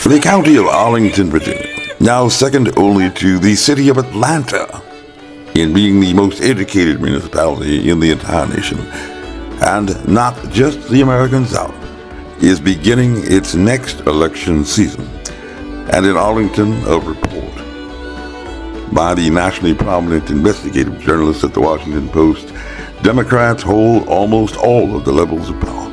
The county of Arlington, Virginia, now second only to the city of Atlanta in being the most educated municipality in the entire nation, and not just the American South, is beginning its next election season. And in Arlington, a report by the nationally prominent investigative journalist at the Washington Post, Democrats hold almost all of the levels of power.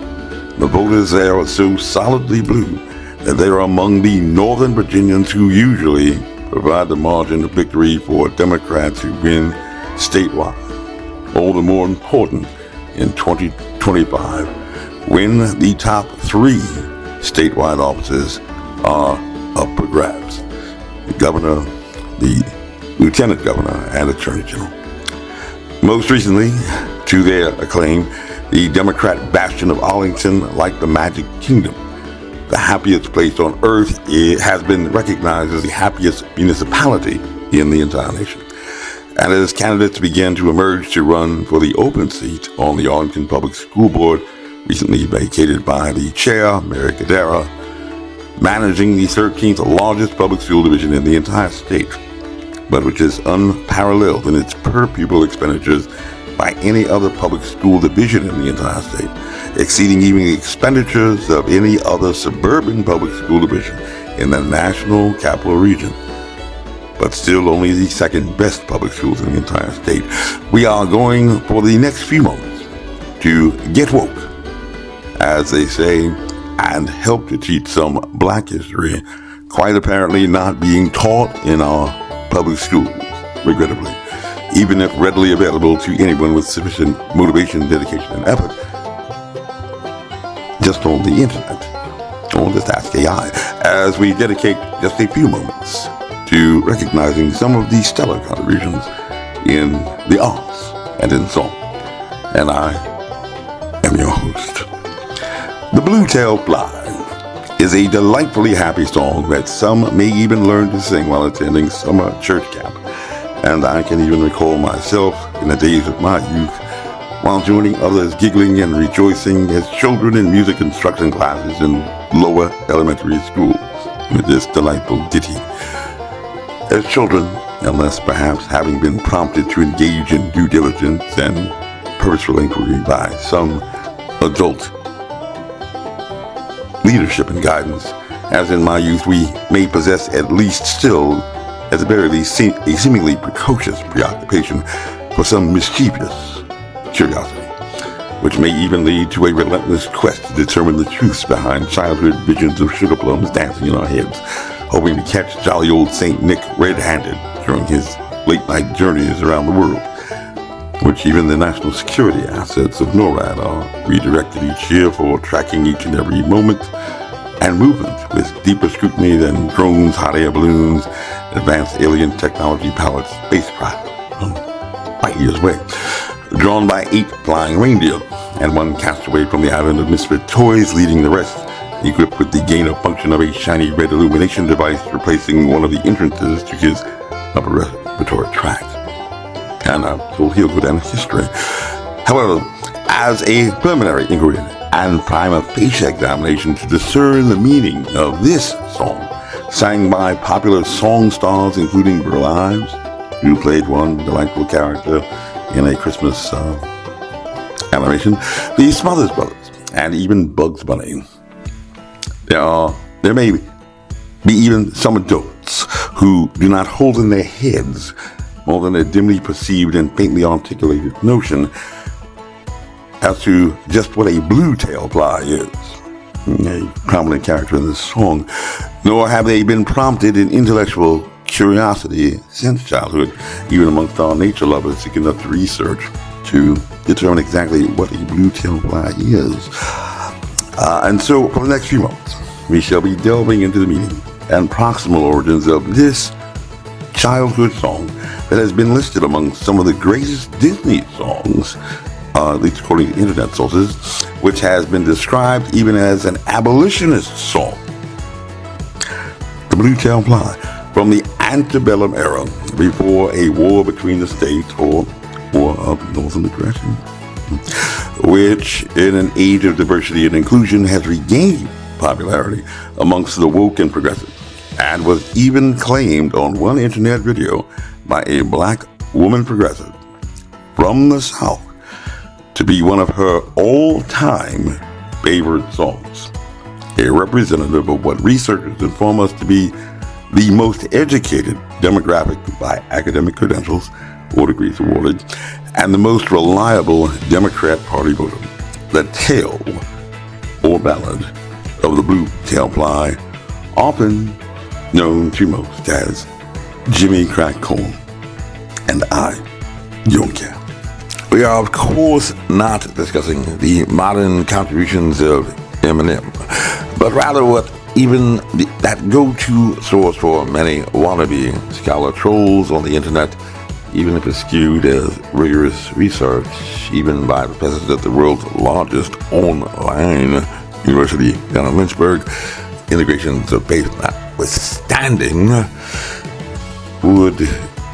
The voters there are so solidly blue that they are among the Northern Virginians who usually provide the margin of victory for Democrats who win statewide. All the more important in 2025 when the top three statewide offices are up for grabs: the governor, the lieutenant governor, and attorney general. Most recently, to their acclaim, the Democrat bastion of Arlington, like the Magic Kingdom, the happiest place on earth, it has been recognized as the happiest municipality in the entire nation. And as candidates began to emerge to run for the open seat on the Arlington Public School Board, recently vacated by the chair, Mary Cadera, managing the 13th largest public school division in the entire state, but which is unparalleled in its per-pupil expenditures by any other public school division in the entire state, exceeding even the expenditures of any other suburban public school division in the national capital region, but still only the second best public schools in the entire state. We are going for the next few moments to get woke, as they say, and help to teach some black history, quite apparently not being taught in our public schools, regrettably, even if readily available to anyone with sufficient motivation, dedication, and effort, just on the internet, on this Ask AI, as we dedicate just a few moments to recognizing some of the stellar contributions in the arts and in song. And I am your host. The Bluetail Fly is a delightfully happy song that some may even learn to sing while attending summer church camp. And I can even recall myself in the days of my youth while joining others giggling and rejoicing as children in music instruction classes in lower elementary schools with this delightful ditty. As children, unless perhaps having been prompted to engage in due diligence and purposeful inquiry by some adult leadership and guidance, as in my youth we may possess at least still, at the very least, a seemingly precocious preoccupation for some mischievous curiosity, which may even lead to a relentless quest to determine the truths behind childhood visions of sugar plums dancing in our heads, hoping to catch jolly old St. Nick red-handed during his late-night journeys around the world, which even the national security assets of NORAD are redirected each year for tracking each and every moment and movement with deeper scrutiny than drones, hot air balloons, advanced alien technology-powered spacecraft light years away. Drawn by 8 flying reindeer and one castaway from the island of misfit toys, leading the rest, equipped with the gain-of-function of a shiny red illumination device replacing one of the entrances to his upper respiratory tract. And so he'll go down in history. However, as a preliminary inquiry and prima facie examination to discern the meaning of this song, sang by popular song stars including Burl Ives, who played one delightful character in a Christmas animation, the Smothers Brothers, and even Bugs Bunny. There may be even some adults who do not hold in their heads more than a dimly perceived and faintly articulated notion as to just what a blue-tail fly is, a prominent character in this song, nor have they been prompted in intellectual curiosity since childhood, even amongst our nature lovers who conduct research to determine exactly what a blue-tail fly is. And so, for the next few moments, we shall be delving into the meaning and proximal origins of this childhood song that has been listed among some of the greatest Disney songs, at least according to internet sources, which has been described even as an abolitionist song. The Bluetail Fly, from the antebellum era, before a war between the states or War of Northern Aggression, which in an age of diversity and inclusion has regained popularity amongst the woke and progressive, and was even claimed on one internet video by a black woman progressive from the South to be one of her all-time favorite songs. A representative of what researchers inform us to be the most educated demographic by academic credentials or degrees awarded, and the most reliable Democrat Party voter. The tale or ballad of the blue tail fly, often known to most as Jimmy Crack Corn, and I don't care. We are, of course, not discussing the modern contributions of Eminem, but rather what even that go-to source for many wannabe scholar trolls on the internet, even if it's skewed as rigorous research, even by professors at the world's largest online university down in Lynchburg, integrations of faith notwithstanding, would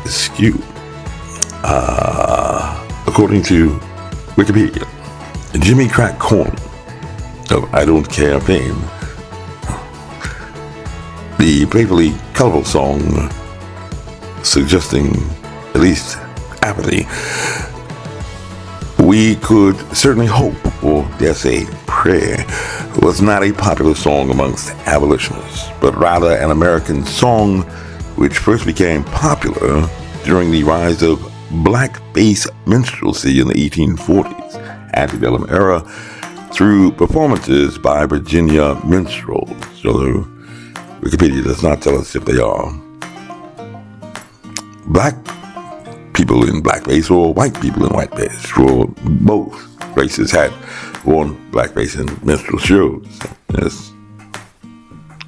skew. According to Wikipedia, Jimmy Crack Corn of I Don't Care fame, the playfully colorful song suggesting at least apathy, we could certainly hope, or dare say pray, was not a popular song amongst abolitionists, but rather an American song which first became popular during the rise of blackface minstrelsy in the 1840s, antebellum era, through performances by Virginia minstrels, although Wikipedia does not tell us if they are black people in blackface or white people in whiteface, or both races had worn blackface in minstrel shows. It's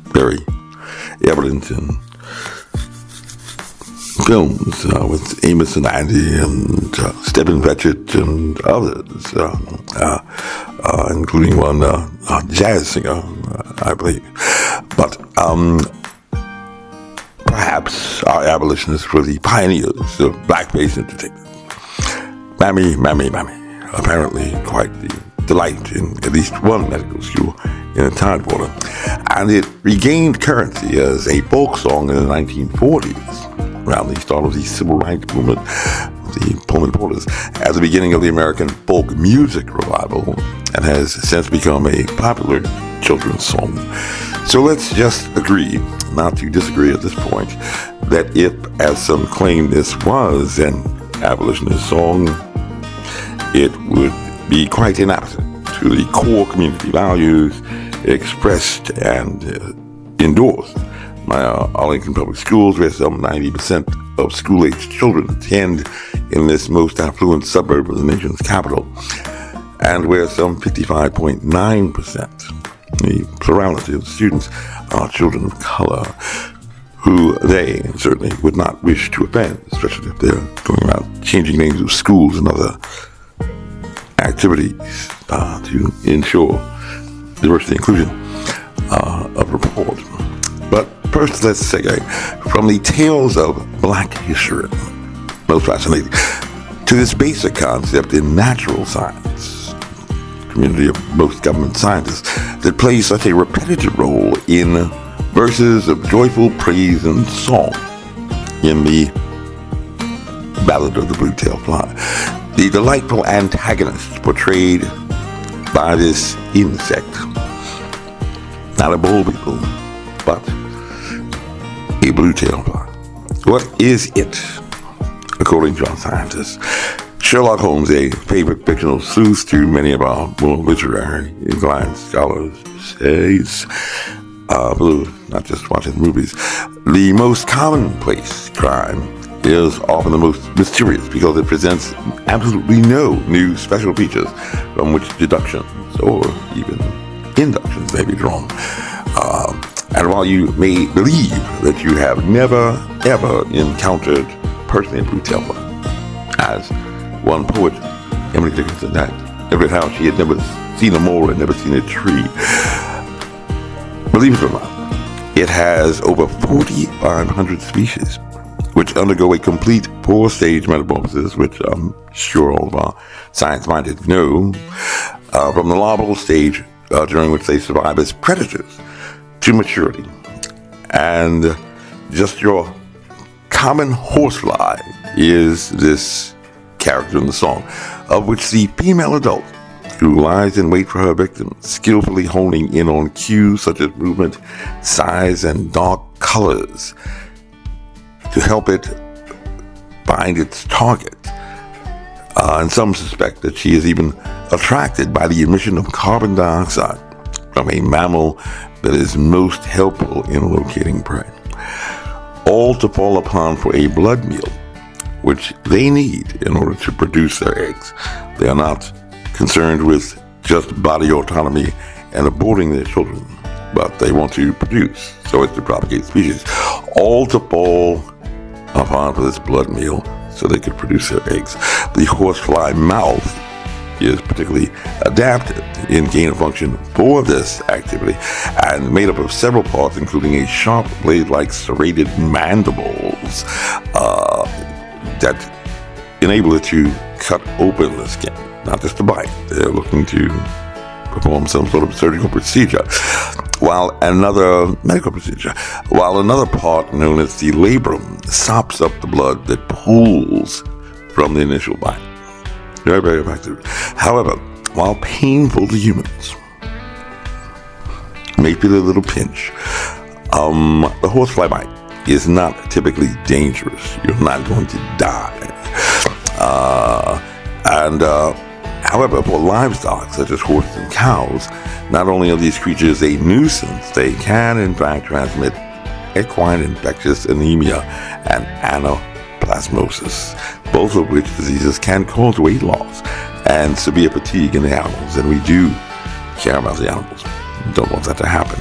very evident in films with Amos and Andy and Stephen Fetchit and others, including one jazz singer, I believe. But perhaps our abolitionists were the pioneers of blackface entertainment. Mammy, Mammy, Mammy, apparently quite the delight in at least one medical school in the Tidewater. And it regained currency as a folk song in the 1940s, around the start of the civil rights movement, the Pullman Porters, as the beginning of the American folk music revival, and has since become a popular children's song. So let's just agree, not to disagree at this point, that if, as some claim, this was an abolitionist song, it would be quite inapposite to the core community values expressed and endorsed by Arlington Public Schools, where some 90% of school-aged children attend in this most affluent suburb of the nation's capital, and where some 55.9%, the plurality of students, are children of color, who they certainly would not wish to offend, especially if they're going about changing names of schools and other activities to ensure diversity and inclusion of report. But first, let's segue from the tales of black history, most fascinating, to this basic concept in natural science, community of most government scientists, that plays such a repetitive role in verses of joyful praise and song in the Ballad of the Blue-tailed Fly. The delightful antagonist portrayed by this insect, not a bull beetle, but a blue-tailed fly. What is it, according to our scientists? Sherlock Holmes, a favorite fictional sleuth to many of our more literary inclined scholars, says, not just watching movies, the most commonplace crime is often the most mysterious because it presents absolutely no new special features from which deductions or even inductions may be drawn. And while you may believe that you have never, ever encountered personally a blue-tailed fly, as one poet, Emily Dickinson, had every how she had never seen a mole and never seen a tree. Believe it or not, it has over 4,500 species, which undergo a complete 4-stage metamorphosis, which I'm sure all of our science-minded know, from the larval stage during which they survive as predators to maturity. And just your common horsefly is this character in the song, of which the female adult, who lies in wait for her victim, skillfully honing in on cues such as movement, size, and dark colors to help it find its target. And some suspect that she is even attracted by the emission of carbon dioxide from a mammal that is most helpful in locating prey. All to fall upon for a blood meal, which they need in order to produce their eggs. They are not concerned with just body autonomy and aborting their children, but they want to produce so as to propagate species. All to fall upon for this blood meal so they could produce their eggs. The horsefly mouth is particularly adapted in gain of function for this activity and made up of several parts, including a sharp blade-like serrated mandibles that enable it to cut open the skin, not just to bite. They're looking to perform some sort of surgical procedure, while another part known as the labrum sops up the blood that pools from the initial bite. Very, very effective. However, while painful to humans, may feel a little pinch, the horsefly bite is not typically dangerous. You're not going to die. However, for livestock such as horses and cows, not only are these creatures a nuisance, they can in fact transmit equine infectious anemia and anaplasmosis, both of which diseases can cause weight loss and severe fatigue in the animals. And we do care about the animals. We don't want that to happen.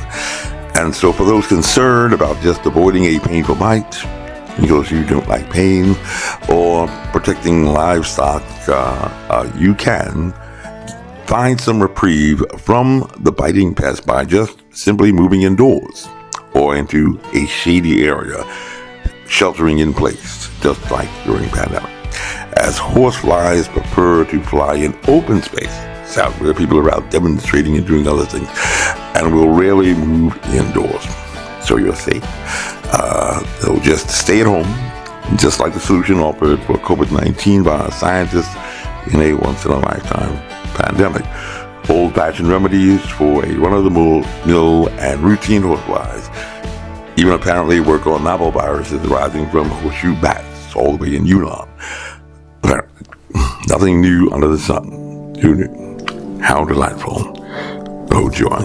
And so for those concerned about just avoiding a painful bite, because you don't like pain, or protecting livestock, you can find some reprieve from the biting pest by just simply moving indoors or into a shady area, sheltering in place, just like during pandemic. As horseflies prefer to fly in open spaces, out where people are out demonstrating and doing other things, and will rarely move indoors. So you're safe. They'll just stay at home, just like the solution offered for COVID-19 by scientists in a once-in-a-lifetime pandemic. Old-fashioned remedies for a run-of-the-mill and routine horseflies even apparently work on novel viruses arising from horseshoe bats all the way in Yunnan. Apparently, nothing new under the sun. Who knew? How delightful. Oh, joy.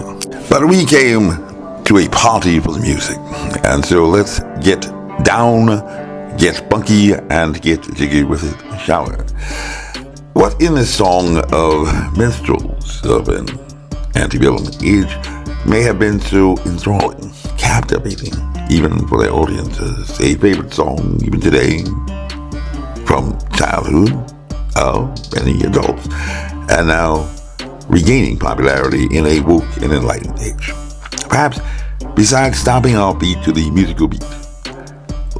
But we came to a party for the music, and so let's get down, get funky, and get jiggy with it, shall we? What in this song of minstrels of an antebellum age may have been so enthralling, captivating, even for their audiences, a favorite song even today from childhood of many adults, and now regaining popularity in a woke and enlightened age. Perhaps, besides stomping our feet to the musical beat,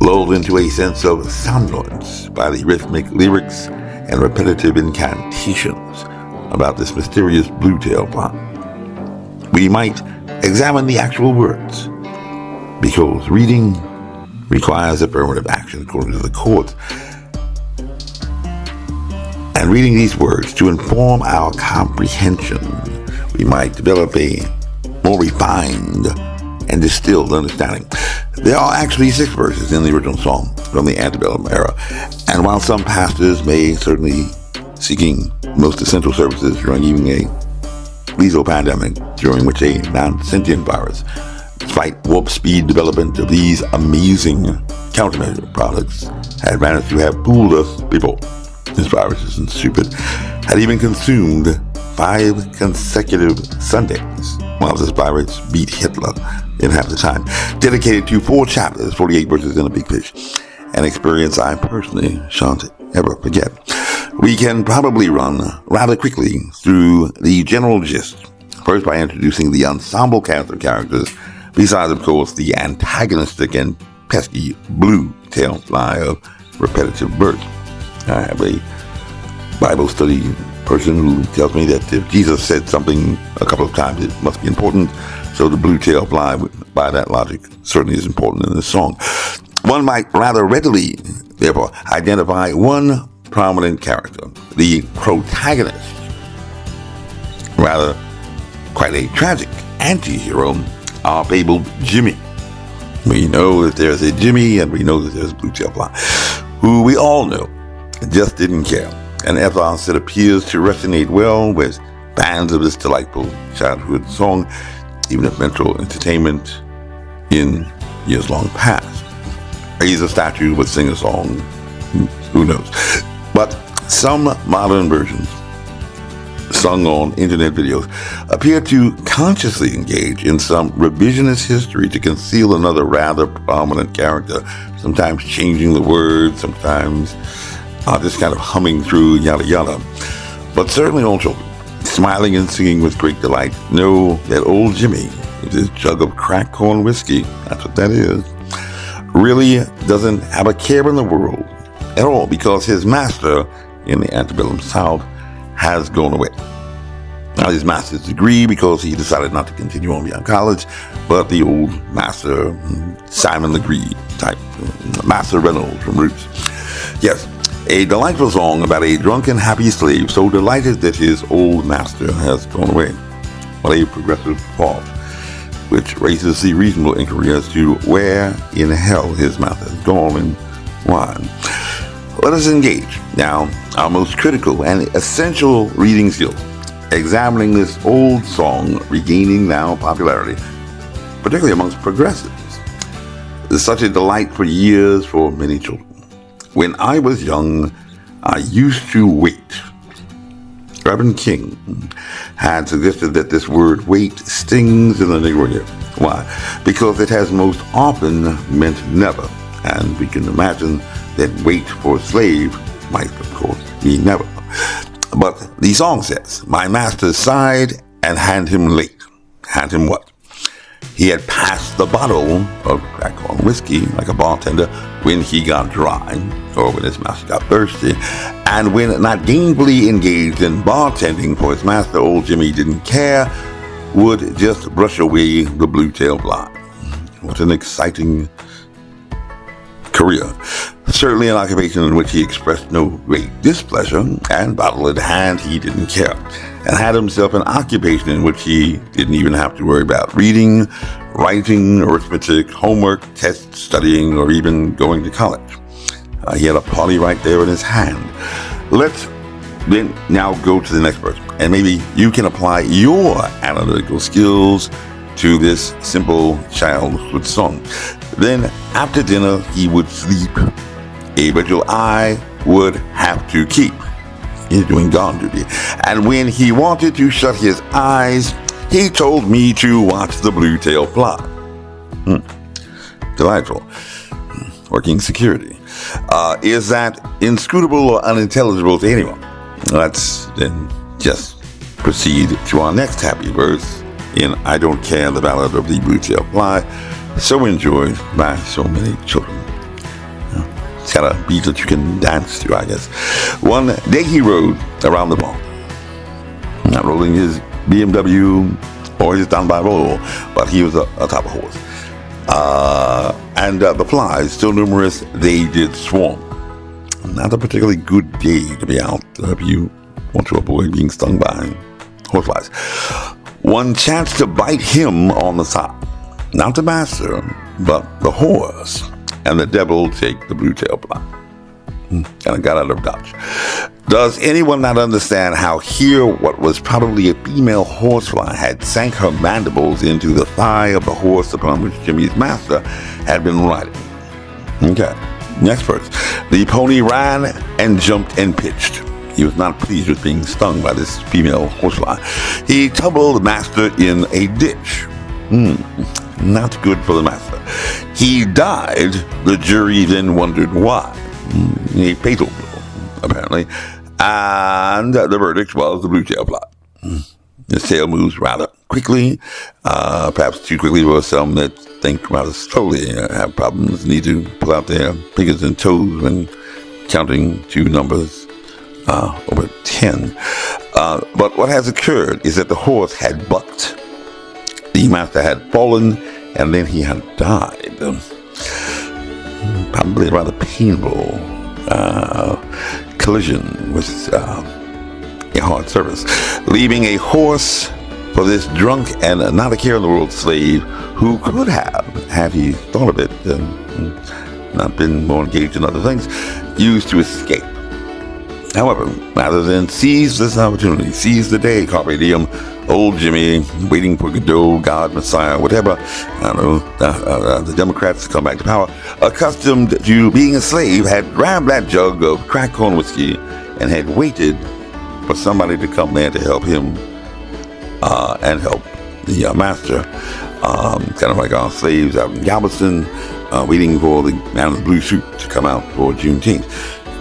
lulled into a sense of somnolence by the rhythmic lyrics and repetitive incantations about this mysterious blue-tail plant, we might examine the actual words, because reading requires affirmative action according to the court. And reading these words to inform our comprehension, we might develop a more refined and distilled understanding. There are actually 6 verses in the original song from the antebellum era, and while some pastors may certainly seeking most essential services during even a lethal pandemic, during which a non-sentient virus, despite warp speed development of these amazing countermeasure products, had managed to have fooled us before. This virus isn't stupid. Had even consumed 5 consecutive Sundays while this virus beat Hitler in half the time. Dedicated to 4 chapters, 48 verses in A Big Fish, an experience I personally shan't ever forget. We can probably run rather quickly through the general gist, first by introducing the ensemble cast of characters, besides, of course, the antagonistic and pesky blue-tailed fly of repetitive birth. I have a Bible study person who tells me that if Jesus said something a couple of times, it must be important. So the Blue-tailed Fly, by that logic, certainly is important in this song. One might rather readily, therefore, identify one prominent character, the protagonist, rather quite a tragic anti-hero, our fabled Jimmy. We know that there's a Jimmy, and we know that there's a Blue-tailed Fly, who we all know just didn't care. And as it appears to resonate well with fans of this delightful childhood song, even if mental entertainment in years long past. Raise a statue but sing a song, who knows. But some modern versions, sung on internet videos, appear to consciously engage in some revisionist history to conceal another rather prominent character, sometimes changing the words, sometimes just kind of humming through yada yada. But certainly all children, smiling and singing with great delight, know that old Jimmy, with his jug of crack corn whiskey, that's what that is, really doesn't have a care in the world at all, because his master in the antebellum South has gone away. Now, his master's degree, because he decided not to continue on beyond college, but the old master, Simon Legree type, Master Reynolds from Roots. Yes, a delightful song about a drunken, happy slave so delighted that his old master has gone away. What a progressive thought, which raises the reasonable inquiry as to where in hell his master has gone and why. Let us engage now our most critical and essential reading skill, examining this old song regaining now popularity, particularly amongst progressives. It's such a delight for years for many children. When I was young, I used to wait. Reverend King had suggested that this word wait stings in the Negro ear. Why? Because it has most often meant never, and we can imagine that wait for a slave might, of course, mean never. But the song says, my master sighed and hand him late. Hand him what? He had passed the bottle of crack corn whiskey like a bartender when he got dry, or when his master got thirsty, and when not gainfully engaged in bartending for his master, old Jimmy didn't care, would just brush away the Blue-tailed Fly. What an exciting career. Certainly an occupation in which he expressed no great displeasure, and bottle in hand he didn't care, and had himself an occupation in which he didn't even have to worry about reading, writing, arithmetic, homework, tests, studying, or even going to college. He had a party right there in his hand. Let's then now go to the next verse, and maybe you can apply your analytical skills to this simple childhood song. Then, after dinner, he would sleep, a vigil I would have to keep. He's doing guard duty. And when he wanted to shut his eyes, he told me to watch the Blue-tailed Fly. Delightful. Working security. Is that inscrutable or unintelligible to anyone? Let's then just proceed to our next happy verse in I Don't Care, the Ballad of the Blue-tailed Fly, so enjoyed by so many children. It's got a beat that you can dance to, I guess. One day he rode around the barn, not rolling his BMW or his down by roll, but he was atop a horse. And the flies, still numerous, they did swarm. Not a particularly good day to be out if you want to avoid being stung by horseflies. One chanced to bite him on the side. Not the master, but the horse. And the devil take the Blue-tailed Fly. Kind of got out of Dodge. Does anyone not understand how here what was probably a female horsefly had sank her mandibles into the thigh of the horse upon which Jimmy's master had been riding? Okay, next verse. The pony ran and jumped and pitched. He was not pleased with being stung by this female horsefly. He tumbled the master in a ditch. Not good for the master. He died. The jury then wondered why. A fatal blow, apparently. And the verdict was the Blue-tailed Fly. His tail moves rather quickly, perhaps too quickly for some that think rather slowly, have problems, need to pull out their fingers and toes when counting two numbers over 10. But what has occurred is that the horse had bucked. The master had fallen, and then he had died. Probably a rather painful collision with a hard service, leaving a horse for this drunk and not a care in the world slave who could have, had he thought of it and not been more engaged in other things, used to escape. However, rather than seize this opportunity, seize the day, carpe diem, old Jimmy, waiting for Godot, God, Messiah, whatever, I don't know, the Democrats to come back to power, accustomed to being a slave, had grabbed that jug of crack corn whiskey and had waited for somebody to come there to help him and help the master. Kind of like our slaves out in Galveston, waiting for the man in the blue suit to come out for Juneteenth.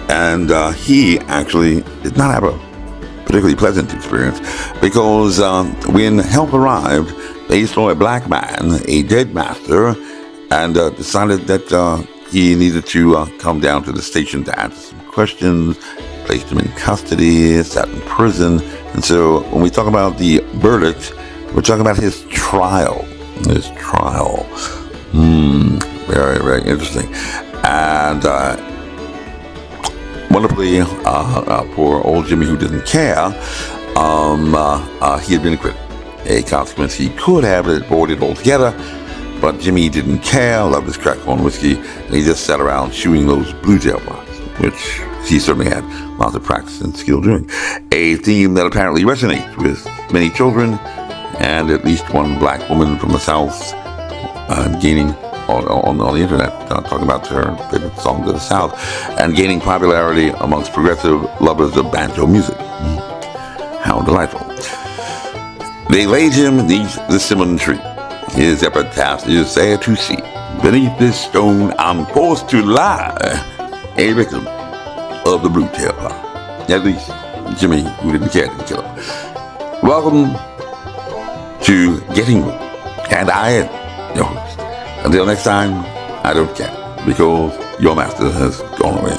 And he actually did not have a particularly pleasant experience, because when help arrived, they saw a black man, a dead master, and decided that he needed to come down to the station to answer some questions, placed him in custody, sat in prison. And so when we talk about the verdict, we're talking about his trial. His trial. Very, very interesting. And wonderfully, for old Jimmy, who didn't care, he had been acquitted. A consequence he could have avoided altogether, but Jimmy didn't care, loved his crack corn whiskey, and he just sat around chewing those blue tail bars, which he certainly had lots of practice and skill doing. A theme that apparently resonates with many children, and at least one black woman from the South gaining on the internet, talking about her favorite songs of the South, and gaining popularity amongst progressive lovers of banjo music. How delightful. They laid him beneath the cinnamon tree. His epitaph is there to see. Beneath this stone I'm forced to lie, a victim of the blue tail bar. At least Jimmy, who didn't care to kill him. Welcome to Getting Woke, and I am your host. Until next time, I don't care, because your master has gone away.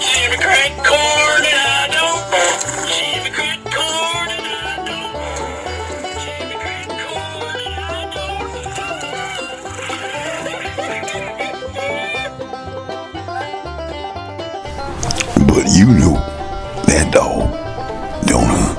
Jimmy crack corn and I don't. Jimmy crack corn and I don't. Jimmy crack corn and I don't. But you know that dog, don't I?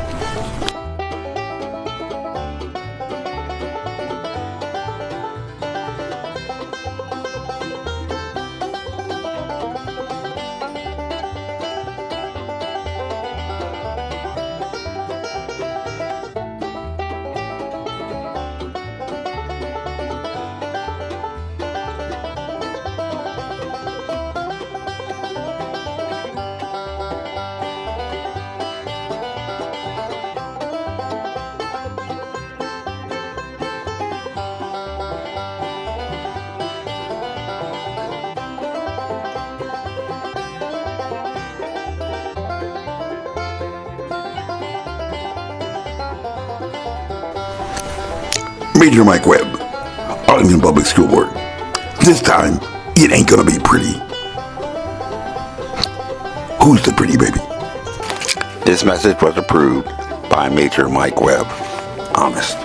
Major Mike Webb, Arlington Public School Board. This time, it ain't gonna be pretty. Who's the pretty baby? This message was approved by Major Mike Webb. Honest.